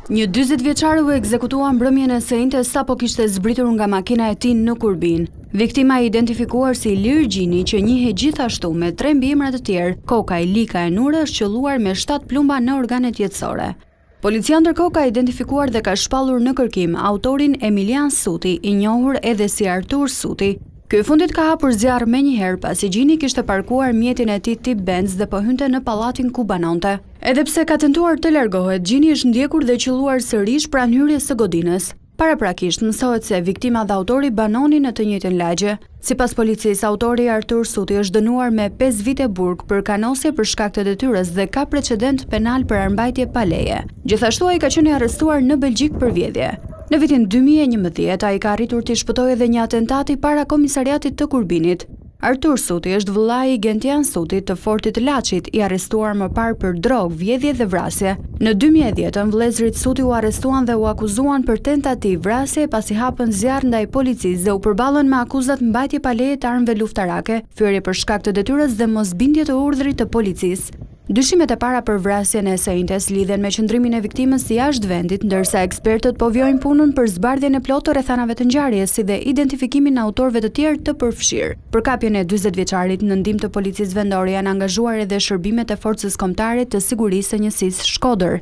Një 40 vjeçar u ekzekutua mbrëmjen e sejnte sapo kishte zbritur nga makina e tij në Kurbin. Viktima e identifikuar si Ilir Gjini, që njihej gjithashtu me 3 mbiemra të tjerë, Koka, Lika e Nure, është qelluar me 7 plumba në organet jetësore. Policia ndërkohë ka identifikuar dhe ka shpallur në kërkim autorin Emilian Suti, i njohur edhe si Artur Suti. Ky i fundit ka hapur zjarr menjëherë pasi Gjini kishte parkuar mjetin e tij tip Benz dhe po hynte në pallatin ku banonte. Edhe pse ka tentuar të largohet, Gjini është ndjekur dhe qelluar sërish pranë hyrjes së godinës. Paraprakisht mësohet se viktima dhe autori banonin në të njëjtën lagje. Sipas policisë, autori Artur Suti është dënuar me 5 vite burg për kanosje për shkak të detyrës dhe ka precedent penal për armbajtje pa leje. Gjithashtu ai ka qenë arrestuar në Belgjik për vjedhje. Në vitin 2011, ai ka arritur të shpëtojë edhe një atentati para komisariatit të Kurbinit. Artur Suti është vëllai i Gentian Sutit të Fortit Laçit, i arrestuar më parë për drogë, vjedhje dhe vrasje. Në 2010, vëllezërit Suti u arrestuan dhe u akuzuan për tentativë vrasje pasi hapën zjarr ndaj policisë dhe u përballën me akuzat mbajtje pa leje të armëve luftarake, fyerje për shkak të detyrës dhe mosbindje të urdhrit të policisë. Dyshimet e para për vrasjen e sejntes lidhen me qëndrimin e viktimës jashtë vendit, ndërsa ekspertët po vjojnë punën për zbardhjen e plotë të rrethanave të ngjarjes, si dhe identifikimin e autorëve të tjerë të përfshirë. Për kapjen e 40 vjeçarit në ndihmë të policisë vendore janë angazhuar edhe shërbimet e forcës kombëtare të sigurisë së njësisë Shkodër.